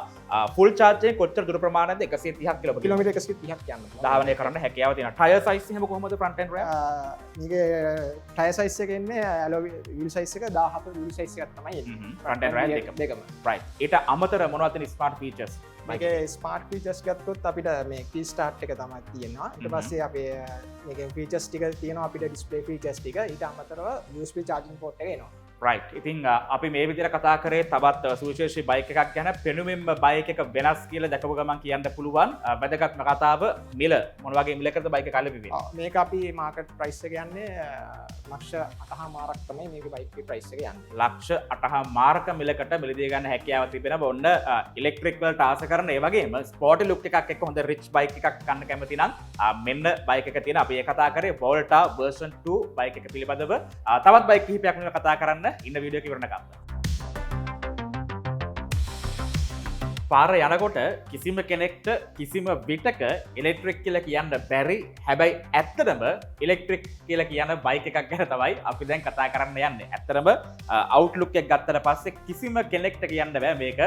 ෆුල් චාර්ජ් එකේ කොච්චර දුර ප්‍රමාණයක්ද 130ක් කිලෝමීටර් 130ක් යන්න ධාවනය කරන්න හැකියාව තියෙනවා ටයර් සයිස් එහෙම කොහොමද ෆ්‍රන්ට් එන්ඩ් රෙයර් මේක ටයර් සයිස් එක එන්නේ ඇලෝ වීල් සයිස් එක 17 වීල් සයිස් එකක් තමයි එන්නේ ෆ්‍රන්ට් එන්ඩ් රෙයර් දෙකම රයිට් ඊට අමතර මොනවද තියෙන ස්මාර්ට් ෆීචර්ස් මේක ස්මාර්ට් ෆීචර්ස් ගත්තොත් අපිට මේ කී ස්ටාර්ට් එක තමයි තියෙනවා ඊට පස්සේ අපේ මේකේ ෆීචර්ස් ටික තියෙනවා අපිට ඩිස්ප්ලේ ෆීචර්ස් ටික ඊට අමතරව USB charging port එක එනවා රයිට් ඉතින් අපි මේ විදිහට කතා කරේ තවත් සුවිශේෂී බයික් එකක් ගැන පෙනුමින්ම බයික් එක වෙනස් කියලා දැකපු ගමන් කියන්න පුළුවන් වැදගත්ම කතාව මිල මොන වගේ මිලකටද බයික් එක අලෙවි මේක අපි මාකට් ප්‍රයිස් එක යන්නේ ලක්ෂ 8.5ක් තමයි මේක බයික් එකේ ප්‍රයිස් එක යන්නේ ලක්ෂ 8.5ක මිලකට මිලදී ගන්න හැකියාව තිබෙනවා ඔන්න ඉලෙක්ට්‍රික් වලට ආස කරන ඒ වගේම ස්පෝර්ටි ලුක් එකක් එක්ක හොඳ රිච් බයික් එකක් ගන්න කැමති නම් මෙන්න බයික් එක තියෙන අපි ඒ කතා කරේ Volta version 2 බයික් එක පිළිබඳව තවත් බයික් කිහිපයක් ගැන කතා කරන්න ඉන්න වීඩියෝ එක ඉවරනකම් පාර යනකොට කිසිම කෙනෙක්ට කිසිම විටක ඉලෙක්ට්‍රික් කියලා කියන්න බැරි හැබැයි ඇත්තටම ඉලෙක්ට්‍රික් කියලා කියන බයික් එකක් ගැන තමයි අපි දැන් කතා කරන්න යන්නේ. ඇත්තටම අවුට්ලුක් එක ගත්තට පස්සේ කිසිම කෙනෙක්ට කියන්න බෑ මේක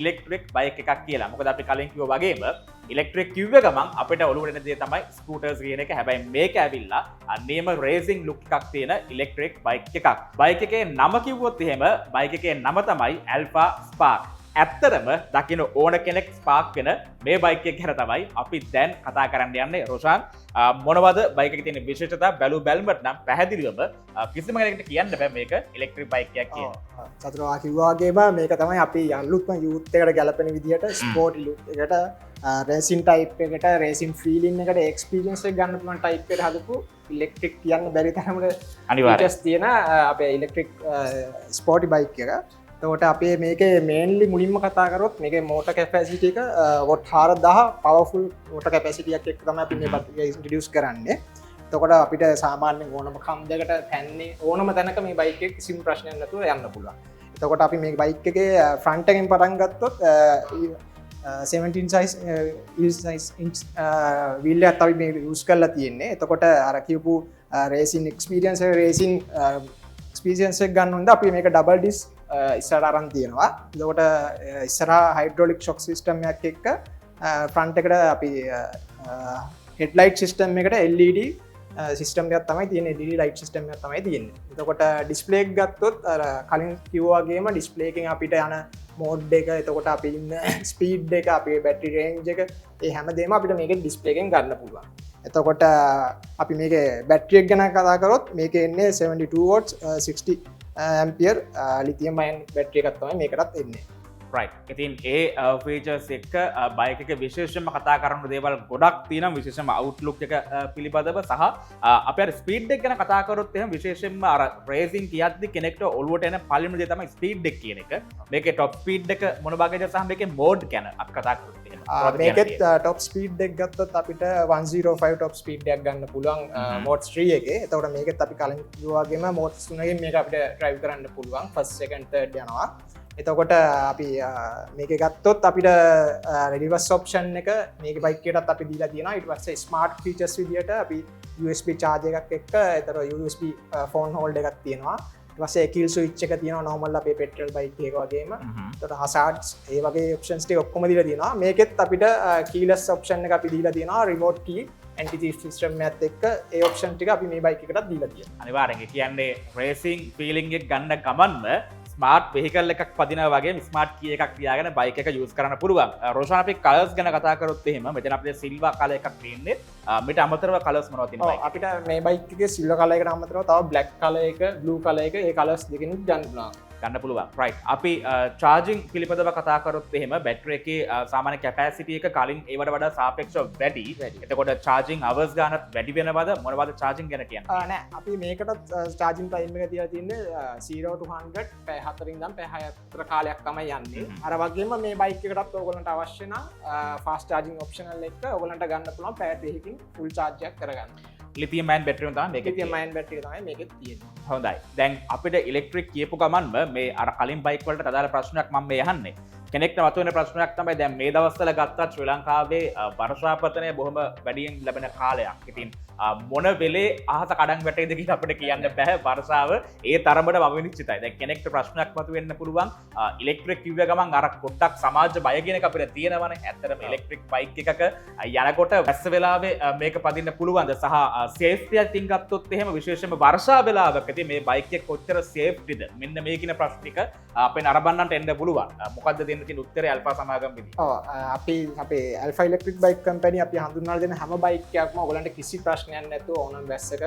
ඉලෙක්ට්‍රික් බයික් එකක් කියලා. මොකද අපි කලින් කිව්වා වගේම ඉලෙක්ට්‍රික් කිව්ව ගමන් අපිට ඔළුවට එන දේ තමයි ස්කූටර්ස් කියන එක. හැබැයි මේක ඇවිල්ලා අන්නේම රේසිං ලුක් එකක් තියෙන ඉලෙක්ට්‍රික් බයික් එකක්. බයික් එකේ නම කිව්වොත් එහෙම බයික් එකේ නම තමයි Alpha Spark. ඇත්තරම දකින ඕන කෙනෙක් ස්පාක් වෙන මේ බයික් එක ගැන තමයි අපි දැන් කතා කරන්න යන්නේ රොෂාන් මොනවද බයික් එකේ තියෙන විශේෂතා බැලු බැලමට නම් පැහැදිලිවම කිසිම කෙනෙකුට කියන්න බෑ මේක ඉලෙක්ට්‍රික් බයික් එකක් කියලා. සතුරා කිව්වා වගේම මේක තමයි අපි යන්ලුත්ම යූත් එකට ගැලපෙන විදිහට ස්පෝර්ටි ලුක් එකට රේසින් ටයිප් එකට රේසින් ෆීලින් එකට එක්ස්පීරියන්ස් එක ගන්න පුළුවන් ටයිප් එකට හදපු ඉලෙක්ට්‍රික් කියන්න බැරි තරමට අනිවාර්යයෙන් තියෙන අපේ ඉලෙක්ට්‍රික් ස්පෝර්ටි බයික් එක. තකොට අපේ මේකේ මේන්ලි මුලින්ම කතා කරොත් මේකේ මෝටර් කැපැසිටි එක වොට් 4000 පවර්ෆුල් මෝටර් කැපැසිටියක් එක්ක තමයි අපි මේ බයික් එක ඉන්ට්‍රොඩියුස් කරන්නේ. එතකොට අපිට සාමාන්‍යයෙන් ඕනම කම්දකට පැන්නේ ඕනම තැනක මේ බයික් එක කිසිම ප්‍රශ්නයක් නැතුව යන්න පුළුවන්. එතකොට අපි මේ බයික් එකේ ෆ්‍රන්ට් එකෙන් පටන් ගත්තොත් 17 size inch wheel එකක් අපි මේ යූස් කරලා තියෙන්නේ. එතකොට අර කියපු රේසින් එක්ස්පීරියන්ස් එක රේසින් එක්ස්පීරියන්ස් එක ගන්න හොඳ අපි මේක ඩබල් ඩිස්ක් ඉස්සරහට අරන් තියෙනවා. එතකොට ඉස්සරහා හයිඩ්‍රොලික් ෂොක් සිස්ටම් එකක් එක්ක ෆ්‍රන්ට් එකට අපි හෙඩ්ලයිට් සිස්ටම් එකට LED සිස්ටම් එකක් තමයි තියෙන්නේ. LED ලයිට් සිස්ටම් එකක් තමයි තියෙන්නේ. එතකොට ඩිස්ප්ලේ එක ගත්තොත් අර කලින් කිව්වා වගේම ඩිස්ප්ලේ එකෙන් අපිට යන මෝඩ් එක එතකොට අපි ඉන්න ස්පීඩ් එක අපේ බැටරි රේන්ජ් එක ඒ හැමදේම අපිට මේකේ ඩිස්ප්ලේ එකෙන් ගන්න පුළුවන්. එතකොට අපි මේකේ බැටරි එක ගැන කතා කරොත් මේකේ එන්නේ 72 watts 60 ඇම්පියර් ලිතියම් අයන් බැටරි එකක් තමයි මේකටත් එන්නේ. රයිට්. ඉතින් ඒ ෆීචර්ස් එක්ක බයික් එක විශේෂයෙන්ම කතා කරන දේවල් ගොඩක් තියෙනවා විශේෂයෙන්ම අවුට්ලුක් එක පිළිබඳව සහ අපි අර ස්පීඩ් එක ගැන කතා කරොත් එහෙනම් විශේෂයෙන්ම අර රේසින් කියද්දි කෙනෙක්ට ඔළුවට එන පළවෙනි දේ තමයි ස්පීඩ් එක කියන එක. මේකේ টপ ස්පීඩ් එක මොන වගේද සහ මේකේ මෝඩ් ගැන අපි කතා කරොත් එහෙනම් මේකෙත් টপ ස්පීඩ් එක ගත්තොත් අපිට 105 টপ ස්පීඩ් එකක් ගන්න පුළුවන් මෝඩ්ස් 3 එකේ. එතකොට මේකෙත් අපි කලින් කිව්වා වගේම මෝඩ්ස් 3 එකෙන් මේක අපිට ඩ්‍රයිව් කරන්න පුළුවන් ෆස්ට් සෙකන්ඩ් තර්ඩ් යනවා. එතකොට අපි මේක ගත්තොත් අපිට රිවර්ස් ඔප්ෂන් එක මේක බයික් එකටත් අපි දීලා තියෙනවා. ඊට පස්සේ ස්මාර්ට් ෆීචර්ස් විදියට අපි USB charger එකක් එක්ක ඒතර USB phone holder එකක් තියෙනවා. ඊට පස්සේ kill switch එක තියෙනවා normal අපේ petrol bike එක වගේම. ඒතර hazards ඒ වගේ options ටික ඔක්කොම දීලා තියෙනවා. මේකෙත් අපිට keyless option එක අපි දීලා තියෙනවා. remote key anti thief system එකත් එක්ක ඒ option ටික අපි මේ බයික් එකටත් දීලා තියෙනවා. අනිවාර්යෙන් කියන්නේ රේසින් ෆීලිං එක ගන්න ගමන්ම ස්මාර්ට් වෙහිකල් එකක් පදිනවා වගේ ස්මාර්ට් කී එකක් තියාගෙන බයික් එක යූස් කරන්න පුළුවන්. රෝෂන් අපි කලර්ස් ගැන කතා කරොත් එහෙම මෙතන අපිට සිල්වර් කලර් එකක් තියෙන්නේ. මේට අමතරව කලර්ස් මොනවද තියෙන්නේ? අපිට මේ බයික් එකේ සිල්වර් කලර් එකට අමතරව තව බ්ලැක් කලර් එක, බ්ලූ කලර් එක ඒ කලර්ස් දෙකෙන් ගන්න පුළුවන්. රයිට්. අපි චාර්ජින් පිළිබඳව කතා කරොත් එහෙම බැටරි එකේ සාමාන්‍ය කැපැසිටි එක කලින් ඒවට වඩා සාපේක්ෂව වැඩි. එතකොට චාර්ජින් අවර්ස් ගන්නත් වැඩි වෙනවද? මොනවද චාර්ජින් ගැන කියන්නේ? නෑ අපි මේකටත් චාර්ජින් ටයිම් එක තියලා තියෙන්නේ 0 to 100 පැය 4 ඉඳන් පැය 6 අතර කාලයක් තමයි යන්නේ. අර වගේම මේ බයික් එකටත් ඕගොල්ලන්ට අවශ්‍ය නම් ෆාස්ට් චාර්ජින් ඔප්ෂනල් එක ඕගොල්ලන්ට ගන්න පුළුවන් පැය 3කින් ෆුල් චාර්ජ් එකක් කරගන්න. ලිතියම් අයන් බැටරි එක තමයි මේකේ ලිතියම් අයන් බැටරි එක තමයි මේකෙත් තියෙන්නේ. හොඳයි. දැන් අපිට ඉලෙක්ට්‍රික් කියපු ගමන්ම මේ අර කලින් බයික් වලට අදාළ ප්‍රශ්නයක් මම මේ අහන්නේ. කෙනෙක්ට මතුවෙන ප්‍රශ්නයක් තමයි දැන් මේ දවස්වල ගත්තත් ශ්‍රී ලංකාවේ වර්ෂාපතනය බොහොම වැඩියෙන් ලැබෙන කාලයක්. ඉතින් මොන වෙලේ අහස කඩන් වැටේද කියලා අපිට කියන්න බෑ. වර්ෂාව ඒ තරමට අවිනිශ්චිතයි. දැන් කෙනෙක්ට ප්‍රශ්නයක් මතුවෙන්න පුළුවන් ඉලෙක්ට්‍රික් කිව්ව ගමන් අර පොට්ටක් සමාජ බය කියන එක අපිට තියෙනවනේ. ඇත්තටම ඉලෙක්ට්‍රික් බයික් එකක යනකොට වැස්ස වෙලාවේ මේක පදින්න පුළුවන්ද සහ සේෆ්ටි අතින් ගත්තොත් එහෙම විශේෂයෙන්ම වර්ෂා වෙලාවකදී මේ බයික් එක කොච්චර සේෆ්ටිද මෙන්න මේ කියන ප්‍රශ්න ටික අපේ නරඹන්නට එන්න පුළුවන්. මොකද්ද දෙන්න තියෙන උත්තරය අල්ෆා සමාගම් විදිහට? අපි අපේ ඇල්ෆා ඉලෙක්ට්‍රික් බයික් කම්පැනි අපි හඳුන්වලා දෙන හැම බයික් එකක්ම ඔයගලන්ට කිසි ප්‍රශ්නයක් නැතුව ඕනම වැස්සක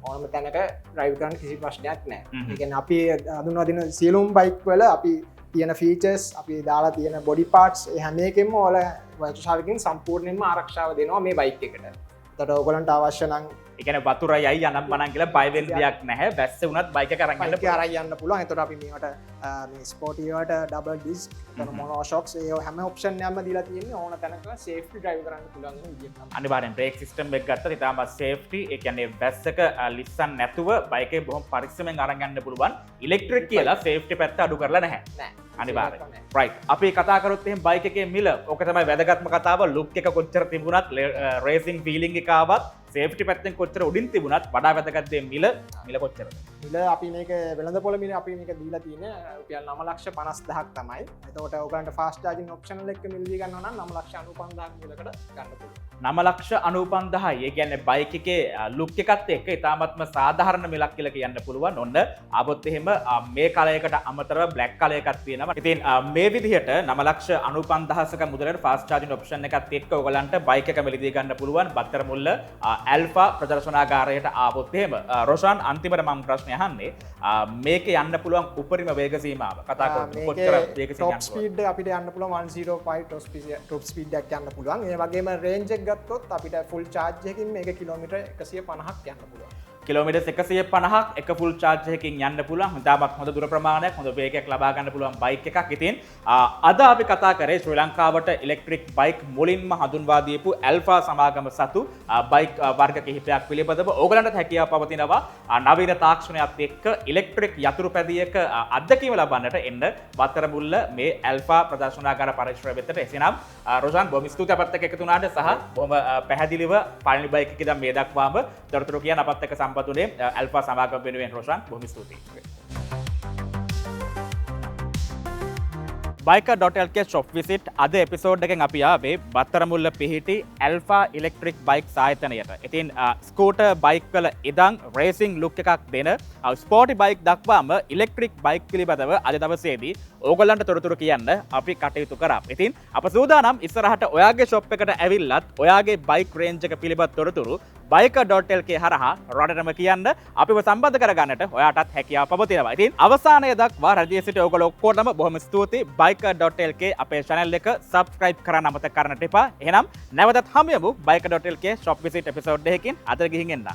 ඕනම තැනක ඩ්‍රයිව් කරන්න කිසි ප්‍රශ්නයක් නැහැ. ඒ කියන්නේ අපි හඳුන්වලා දෙන සියලුම බයික් වල අපි තියෙන ෆීචර්ස් අපි දාලා තියෙන බොඩි පාර්ට්ස් ඒ හැම එකෙම ඔයාලා වෛද්‍යශාලකින් සම්පූර්ණයෙන්ම ආරක්ෂාව දෙනවා මේ බයික් එකට. ඒතට ඔයගලන්ට අවශ්‍ය නම් ඒ කියන්නේ වතුර යයි යනම් මනම් කියලා බය වෙන්න දෙයක් නැහැ. වැස්ස වුණත් බයික් එක අරන් යන්න බයික් එක අරන් යන්න පුළුවන්. ඒතට අපි මේවට මේ ස්පෝටි වලට ඩබල් ඩිස්ක් මොනෝ ෂොක්ස් ඒ හැම ඔප්ෂන් එකක්ම දීලා තියෙන්නේ ඕන තැනක සේෆ්ටි ඩ්‍රයිව් කරන්න පුළුවන් වෙන විදියට තමයි. අනිවාර්යෙන් බ්‍රේක් සිස්ටම් එක ගත්තත් ඉතාලම සේෆ්ටි. ඒ කියන්නේ වැස්සක ලිස්සන් නැතුව බයික් එක බොහොම පරිස්සමෙන් අරන් යන්න පුළුවන්. ඉලෙක්ට්‍රික් කියලා සේෆ්ටි පැත්ත අඩු කරලා නැහැ. නෑ. අනිවාර්යෙන්. රයිට්. අපි කතා කරොත් එහෙනම් බයික් එකේ මිල. ඕක තමයි වැදගත්ම කතාව. ලුක් එක කොච්චර තිබුණත් රේසින් ෆීලිං එක ආවත් සේෆ්ටි පැත්තෙන් කොච්චර උඩින් තිබුණත් වඩා වැදගත් දේ මිල කොච්චරද? මිල අපි මේක වෙළඳපොළ මිල අපි මේක දීලා තියෙන්නේ රුපියල් 9,50,000ක් තමයි. එතකොට ඔයගලන්ට ෆාස්ට් චාර්ජින් ඔප්ෂනල් එක මිල දී ගන්නවා නම් 9,95,000 මිලකට ගන්න පුළුවන්. 9,95,000. ඒ කියන්නේ බයික් එකේ ලුක් එකත් එක්ක ඉතාමත්ම සාධාරණ මිලක් කියලා කියන්න පුළුවන්. ඔන්න ආවොත් එහෙම මේ කලයකට අමතරව බ්ලැක් කලර් එකක් තියෙනවා. ඉතින් මේ විදිහට 9,95,000ක මුදලට ෆාස්ට් චාර්ජින් ඔප්ෂන් එකත් එක්ක ඔයගලන්ට බයික් එක මිලදී ගන්න පුළුවන්. බත්තර මුල්ල ඇල්ෆා ප්‍රදර්ශනාගාරයට ආවොත් එහෙම රොෂාන් අන්තිමට මම ප්‍රශ්නය අහන්නේ මේක යන්න පුළුවන් උපරිම වේග සීමාව කතා කරමු. කොච්චර වේග සීමාවක්? ටොප් ස්පීඩ් අපිට යන්න පුළුවන් 105 ටොප් ස්පීඩ් එකක් යන්න පුළුවන්. ඒ වගේම රේන්ජ් එක ගත්තොත් අපිට ෆුල් චාර්ජ් එකකින් මේක කිලෝමීටර් 150ක් යන්න පුළුවන්. කිලෝමීටර් 150ක් එක ෆුල් චාර්ජ් එකකින් යන්න පුළුවන්. ඉතාමත් හොඳ දුර ප්‍රමාණයක් හොඳ වේගයක් ලබා ගන්න පුළුවන් බයික් එකක්. ඉතින් අද අපි කතා කරේ ශ්‍රී ලංකාවට ඉලෙක්ට්‍රික් බයික් මුලින්ම හඳුන්වා දීපු ඇල්ෆා සමාගම සතු බයික් වර්ග කිහිපයක් පිළිබඳව ඕගලන්ට හැකියාව පවතිනවා නවීන තාක්ෂණයත් එක්ක ඉලෙක්ට්‍රික් යතුරු පැදියක අත්දැකීම ලබන්නට එන්න වත්තරමුල්ල මේ ඇල්ෆා ප්‍රදර්ශනාගාර පරිශ්‍රය වෙතට. එසේනම් රොෂාන් බොහොම ස්තුතියි අපත් එක්ක එකතු වුණාට සහ බොහොම පැහැදිලිව පළවෙනි බයික් එකේ ඉඳන් මේ දක්වාම තොරතුරු කියන අපත් එක්ක සම්බන්ධුනේ ඇල්ෆා සමාගම වෙනුවෙන් රොෂාන් බොහොම ස්තුතියි. Biker.lk shop visit අද එපිසෝඩ් එකෙන් අපි ආවේ බත්තරමුල්ල පිහිටි ඇල්ෆා ඉලෙක්ට්‍රික් බයික් ආයතනයට. ඉතින් ස්කූටර් බයික් වල ඉදන් රේසිං ලුක් එකක් දෙන ස්පෝටි බයික් දක්වාම ඉලෙක්ට්‍රික් බයික් පිළිබඳව අද දවසේදී ඕගොල්ලන්ට තොරතුරු කියන්න අපි කටයුතු කරා. ඉතින් අප සූදානම් ඉස්සරහට ඔයාගේ ෂොප් එකට ඇවිල්ලත් ඔයාගේ බයික් රේන්ජ් එක පිළිබඳ තොරතුරු Biker.lk හරහා රටටම කියන්න අපිව සම්බන්ධ කරගන්නට ඔයාටත් හැකියාව පවතිනවා. ඉතින් අවසානයේ දක්වා රජයේ සිට ඔයගොල්ලෝ ඔක්කොටම බොහොම ස්තුතියි. Biker.lk අපේ channel එක subscribe කරන්න අමතක කරන්නට එපා. එහෙනම් නැවතත් හමු යමු Biker.lk shop visit episode එකකින්. අද ගිහින් එන්න.